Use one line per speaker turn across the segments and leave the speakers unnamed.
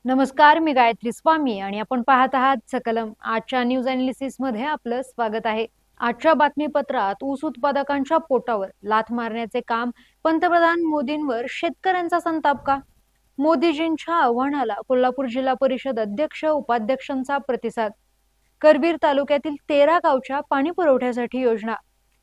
नमस्कार, मी गायत्री स्वामी आणि आपण पाहत आहात सकलम. आजच्या न्यूज अनालिसिस मध्ये आपलं स्वागत आहे. आजच्या बातमीपत्रात ऊस उत्पादकांच्या पोटावर लाथ मारण्याचे काम, पंतप्रधान मोदींवर शेतकऱ्यांचा संताप का? मोदीजींच्या आव्हानाला कोल्हापूर जिल्हा परिषद अध्यक्ष उपाध्यक्षांचा प्रतिसाद. करवीर तालुक्यातील 13 गावच्या पाणी पुरवठ्यासाठी योजना.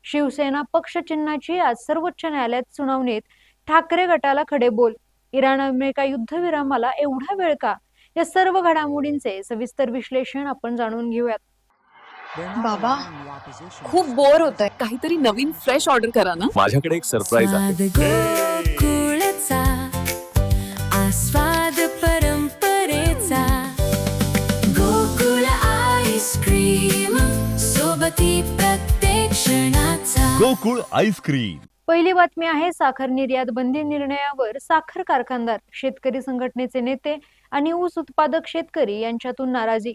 शिवसेना पक्ष चिन्हाची आज सर्वोच्च न्यायालयात सुनावणीत ठाकरे गटाला खडे बोल. इराण अमेरिका युद्धविरामाला एवढा वेळ का? या सर्व घडामोडींचे सविस्तर विश्लेषण आपण जाणून घेऊयात.
बाबा, खूप बोर होतंय. काहीतरी नवीन फ्रेश ऑर्डर करा ना.
माझ्याकडे एक सरप्राईज आहे.
गोकुळचा आस्वाद परंपरेचा गोकुळ आईस्क्रीम सोबती प्रत्येक क्षणाचा
गोकुळ आईस्क्रीम.
पहिली बातमी आहे साखर निर्यात बंदी निर्णयावर साखर कारखानदार, शेतकरी संघटनेचे नेते आणि ऊस उत्पादक शेतकरी यांच्यातून नाराजी.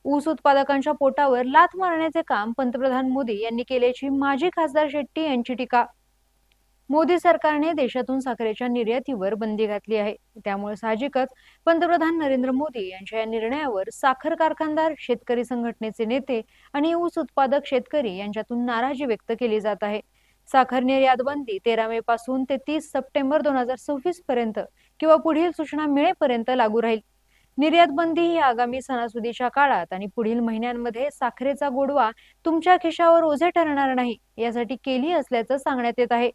ऊस उत्पादकांच्या पोटावर लाथ मारण्याचे काम पंतप्रधान मोदी यांनी केल्याची माजी खासदार शेट्टी यांची टीका. मोदी सरकारने देशातून साखरेच्या निर्यातीवर बंदी घातली आहे, त्यामुळे साहजिकच पंतप्रधान नरेंद्र मोदी यांच्या या निर्णयावर साखर कारखानदार, शेतकरी संघटनेचे नेते आणि ऊस उत्पादक शेतकरी यांच्यातून नाराजी व्यक्त केली जात आहे. साखर निर्यात बंदी 13 मे पासून ते 30 सप्टेंबर 2026 पर्यंत किंवा पुढील सूचना मिळेपर्यंत लागू राहील. निर्यात बंदी ही आगामी सणासुदीच्या काळात आणि पुढील महिन्यांमध्ये साखरेचा गोडवा तुमच्या खिशावर ओझे ठरणार नाही यासाठी केली असल्याचं सांगण्यात येत आहे.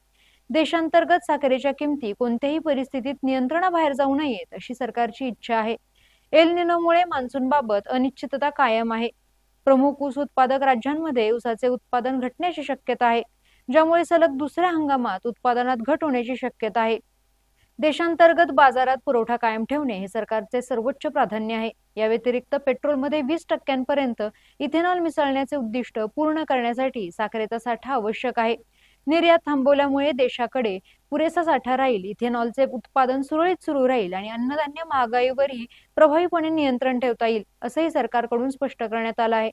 देशांतर्गत साखरेच्या किमती कोणत्याही परिस्थितीत नियंत्रणाबाहेर जाऊ नयेत अशी सरकारची इच्छा आहे. एल निनोमुळे मान्सूनबाबत अनिश्चितता कायम आहे. प्रमुख ऊस उत्पादक राज्यांमध्ये ऊसाचे उत्पादन घटण्याची शक्यता आहे, ज्यामुळे सलग दुसऱ्या हंगामात उत्पादनात घट होण्याची शक्यता आहे. देशांतर्गत बाजारात पुरवठा कायम ठेवणे हे सरकारचे सर्वोच्च प्राधान्य आहे. या व्यतिरिक्त पेट्रोलमध्ये 20% इथेनॉल मिसळण्याचे उद्दिष्ट पूर्ण करण्यासाठी साखरेचा साठा आवश्यक आहे. निर्यात थांबवल्यामुळे देशाकडे पुरेसा साठा राहील, इथेनॉलचे उत्पादन सुरळीत सुरू राहील आणि अन्नधान्य महागाईवरही प्रभावीपणे नियंत्रण ठेवता येईल, असंही सरकारकडून स्पष्ट करण्यात आलं आहे.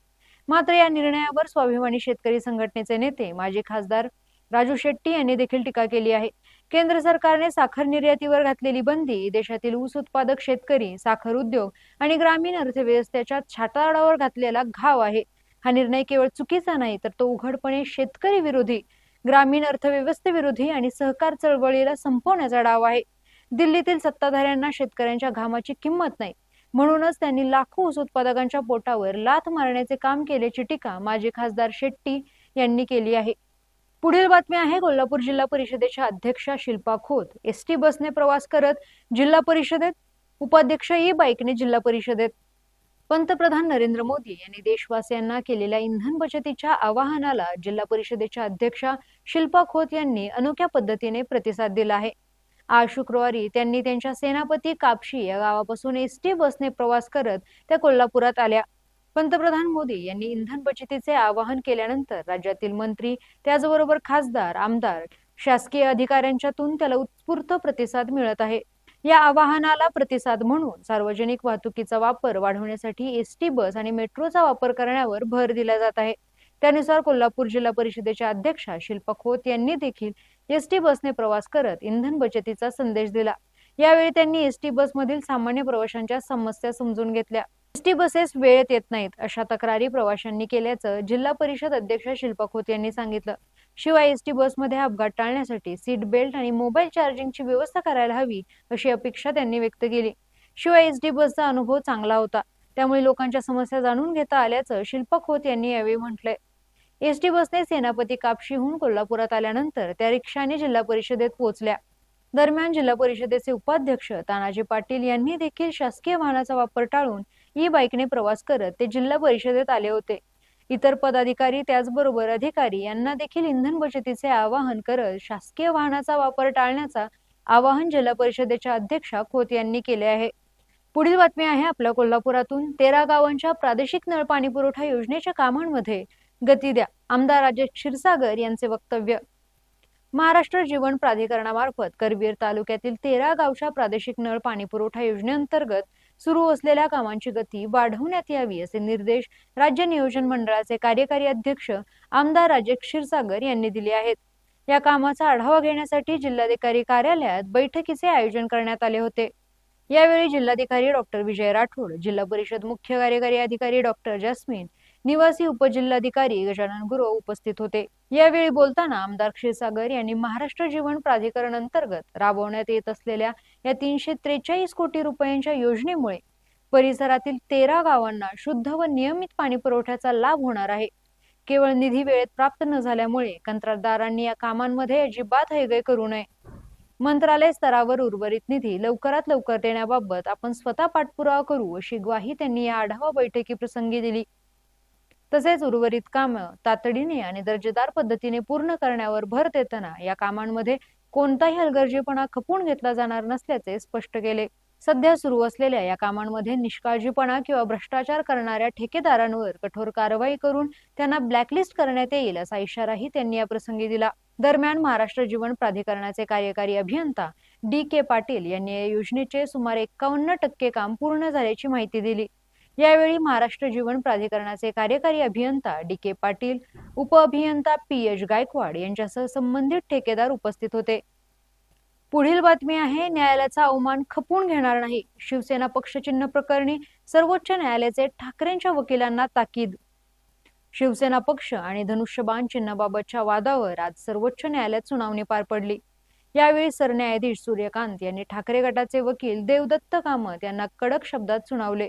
मात्र या निर्णयावर स्वाभिमानी शेतकरी संघटनेचे नेते माजी खासदार राजू शेट्टी यांनी देखील टीका केली आहे. केंद्र सरकारने साखर निर्यातीवर घातलेली बंदी देशातील ऊस उत्पादक शेतकरी, साखर उद्योग आणि ग्रामीण अर्थव्यवस्थेच्या छाताडावर घातलेला घाव आहे. हा निर्णय केवळ चुकीचा नाही, तर तो उघडपणे शेतकरी विरोधी, ग्रामीण अर्थव्यवस्थेविरोधी आणि सहकार चळवळीला संपवण्याचा डाव आहे. दिल्लीतील सत्ताधाऱ्यांना शेतकऱ्यांच्या घामाची किंमत नाही, म्हणूनच त्यांनी लाखो ऊस उत्पादकांच्या पोटावर लाथ मारण्याचे काम केल्याची टीका माजी खासदार शेट्टी यांनी केली आहे. पुढील बातमी आहे कोल्हापूर जिल्हा परिषदेच्या अध्यक्षा शिल्पा खोत एसटी बसने प्रवास करत जिल्हा परिषदेत, उपाध्यक्ष ई बाईकने जिल्हा परिषदेत. पंतप्रधान नरेंद्र मोदी यांनी देशवासियांना केलेल्या इंधन बचतीच्या आवाहनाला जिल्हा परिषदेच्या अध्यक्षा शिल्पा खोत यांनी अनोख्या पद्धतीने प्रतिसाद दिला आहे. आज शुक्रवारी त्यांनी त्यांच्या सेनापती कापशी या गावापासून एसटी बसने प्रवास करत त्या कोल्हापुरात आल्या. पंतप्रधान मोदी यांनी इंधन बचतीचे आवाहन केल्यानंतर राज्यातील मंत्री, त्याचबरोबर खासदार, आमदार, शासकीय अधिकाऱ्यांच्यातून त्याला उत्स्फूर्त प्रतिसाद मिळत आहे. या आवाहनाला प्रतिसाद म्हणून सार्वजनिक वाहतुकीचा वापर वाढवण्यासाठी एसटी बस आणि मेट्रोचा वापर करण्यावर भर दिला जात आहे. त्यानुसार कोल्हापूर जिल्हा परिषदेच्या अध्यक्षा शिल्पा खोत यांनी देखील एसटी बसने प्रवास करत इंधन बचतीचा संदेश दिला. यावेळी त्यांनी एसटी बसमधील सामान्य प्रवाशांच्या समस्या समजून घेतल्या. एसटी बसेस वेळेत येत नाहीत अशा तक्रारी प्रवाशांनी केल्याचं जिल्हा परिषद अध्यक्षा शिल्पा खोत यांनी सांगितलं. शिवाय एसटी बसमध्ये अपघात टाळण्यासाठी सीट बेल्ट आणि मोबाईल चार्जिंगची व्यवस्था करायला हवी अशी अपेक्षा त्यांनी व्यक्त केली. शिवाय एसटी बसचा अनुभव चांगला होता, त्यामुळे लोकांच्या समस्या जाणून घेता आल्याचं शिल्पा खोत यांनी यावेळी म्हटलंय. एसटी बसने सेनापती कापशीहून कोल्हापुरात आल्यानंतर त्या रिक्षाने जिल्हा परिषदेत पोहोचल्या. दरम्यान जिल्हा परिषदेचे उपाध्यक्ष तानाजी पाटील यांनी देखील शासकीय वाहनाचा वापर टाळून ई बाईकने प्रवास करत ते जिल्हा परिषदेत आले होते. इतर पदाधिकारी त्याचबरोबर अधिकारी यांना देखील इंधन बचतीचे आवाहन करत शासकीय वाहनाचा वापर टाळण्याचा आवाहन जिल्हा परिषदेच्या अध्यक्षा खोत यांनी केले आहे. पुढील बातमी आहे आपल्या कोल्हापुरातून. 13 गावांच्या प्रादेशिक नळ पाणी पुरवठा योजनेच्या कामांमध्ये गती द्या, आमदार राजेश क्षीरसागर यांचे वक्तव्य. महाराष्ट्र जीवन प्राधिकरणामार्फत करवीर तालुक्यातील 13 गावच्या प्रादेशिक नळ पाणी पुरवठा योजनेअंतर्गत सुरू असलेल्या कामांची गती वाढवण्यात यावी असे निर्देश राज्य नियोजन मंडळाचे कार्यकारी अध्यक्ष आमदार राजेश क्षीरसागर यांनी दिले आहेत. या कामाचा आढावा घेण्यासाठी जिल्हाधिकारी कार्यालयात बैठकीचे आयोजन करण्यात आले होते. यावेळी जिल्हाधिकारी डॉक्टर विजय राठोड, जिल्हा परिषद मुख्य कार्यकारी अधिकारी डॉक्टर जस्मिन, निवासी उपजिल्हाधिकारी गजानन गुरव उपस्थित होते। यावेळी बोलताना आमदार क्षीरसागर यांनी महाराष्ट्र जीवन प्राधिकरण अंतर्गत राबवण्यात येत असलेल्या या 343 कोटी रुपयांच्या योजनेमुळे परिसरातील 13 गावांना शुद्ध व नियमित पाणी पुरवठ्याचा लाभ होणार आहे। केवळ निधी वेळेत प्राप्त न झाल्यामुळे कंत्राटदारांनी या कामांमध्ये अजिबात हयगय करू नये। मंत्रालय स्तरावर उर्वरित निधी लवकरात लवकर देण्याबाबत आपण स्वतः पाठपुरावा करू अशी ग्वाही त्यांनी या आढावा बैठकीप्रसंगी दिली। तसेच उर्वरित कामं तातडीने आणि दर्जेदार पद्धतीने पूर्ण करण्यावर भर देताना या कामांमध्ये कोणताही हलगर्जीपणा खपून घेतला जाणार नसल्याचे स्पष्ट केले। सध्या सुरू असलेल्या या कामांमध्ये निष्काळजीपणा किंवा भ्रष्टाचार करणाऱ्या ठेकेदारांवर कठोर कारवाई करून त्यांना ब्लॅकलिस्ट करण्यात येईल असा इशाराही त्यांनी या प्रसंगी दिला। दरम्यान महाराष्ट्र जीवन प्राधिकरणाचे कार्यकारी अभियंता डी.के. पाटील यांनी या योजनेचे सुमारे 51% काम पूर्ण झाल्याची माहिती दिली। यावेळी महाराष्ट्र जीवन प्राधिकरणाचे कार्यकारी अभियंता डी.के. पाटील, उपअभियंता पी.एच. गायकवाड यांच्यासह संबंधित ठेकेदार उपस्थित होते। पुढील बातमी आहे, न्यायालयाचा अवमान खपून घेणार नाही, शिवसेना पक्षचिन्ह प्रकरणी सर्वोच्च न्यायालयाचे ठाकरेंच्या वकिलांना ताकीद। शिवसेना पक्ष आणि धनुष्यबाण चिन्हाबाबतच्या वादावर आज सर्वोच्च न्यायालयात सुनावणी पार पडली। यावेळी सरन्यायाधीश सूर्यकांत यांनी ठाकरे गटाचे वकील देवदत्त कामत यांना कडक शब्दात सुनावले।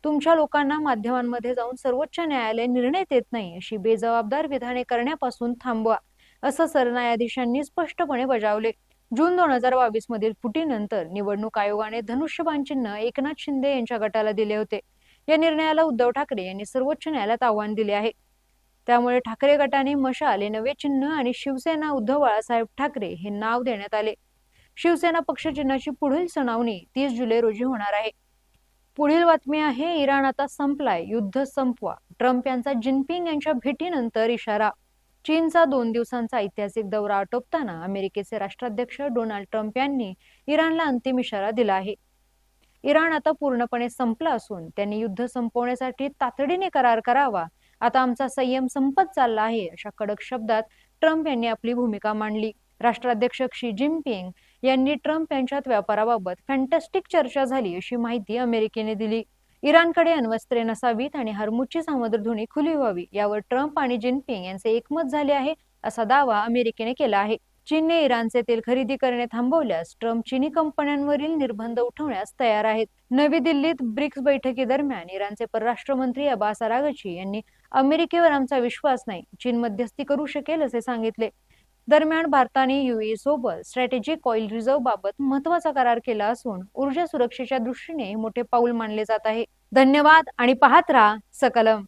तुमच्या लोकांना माध्यमांमध्ये जाऊन सर्वोच्च न्यायालय निर्णय देत नाही अशी बेजबाबदार विधाने करण्यापासून थांबवा, असं सरन्यायाधीशांनी स्पष्टपणे बजावले। जून 2022 मधील फुटीनंतर निवडणूक आयोगाने धनुष्यबाण चिन्ह एकनाथ शिंदे यांच्या गटाला दिले होते। या निर्णयाला उद्धव ठाकरे यांनी सर्वोच्च न्यायालयात आव्हान दिले आहे। त्यामुळे ठाकरे गटाने मशाल हे नवे चिन्ह आणि शिवसेना उद्धव बाळासाहेब ठाकरे हे नाव देण्यात आले। शिवसेना पक्ष चिन्हाची पुढील सुनावणी 30 जुलै रोजी होणार आहे। पुढील बातमी आहे, इराण आता संपलाय, युद्ध संपवा, ट्रम्प यांचा जिनपिंग यांच्या भेटीनंतर इशारा। चीनचा 2 दिवसांचा ऐतिहासिक दौरा आटोपताना अमेरिकेचे राष्ट्राध्यक्ष डोनाल्ड ट्रम्प यांनी इराणला अंतिम इशारा दिला आहे। इराण आता पूर्णपणे संपला असून त्यांनी युद्ध संपवण्यासाठी तातडीने करार करावा, आता आमचा संयम संपत चालला आहे, अशा कडक शब्दात ट्रम्प यांनी आपली भूमिका मांडली। राष्ट्राध्यक्ष क्षी जिनपिंग यांनी ट्रम्प यांच्यात व्यापाराबाबत फॅन्टॅस्टिक चर्चा झाली अशी माहिती अमेरिकेने दिली। इराणकडे अण्वस्त्रे नसावीत आणि हर्मुजची सामुद्रधुनी खुली व्हावी यावर ट्रम्प आणि जिनपिंग यांचे एकमत झाले आहे, असा दावा अमेरिकेने केला आहे। चीनने इराणचे तेल खरेदी करणे थांबवल्यास ट्रम्प चीनी कंपन्यांवरील निर्बंध उठवण्यास तयार आहेत। नवी दिल्लीत ब्रिक्स बैठकीदरम्यान इराणचे परराष्ट्र मंत्री अब्बास अरागची यांनी अमेरिकेवर आमचा विश्वास नाही, चीन मध्यस्थी करू शकेल असे सांगितले। दरम्यान भारताने UAE सोबत स्ट्रॅटेजिक ऑइल रिझर्व्ह बाबत महत्त्वाचा करार केला असून ऊर्जा सुरक्षेच्या दृष्टीने मोठे पाऊल मानले जात आहे। धन्यवाद आणि पाहत रहा सकलम।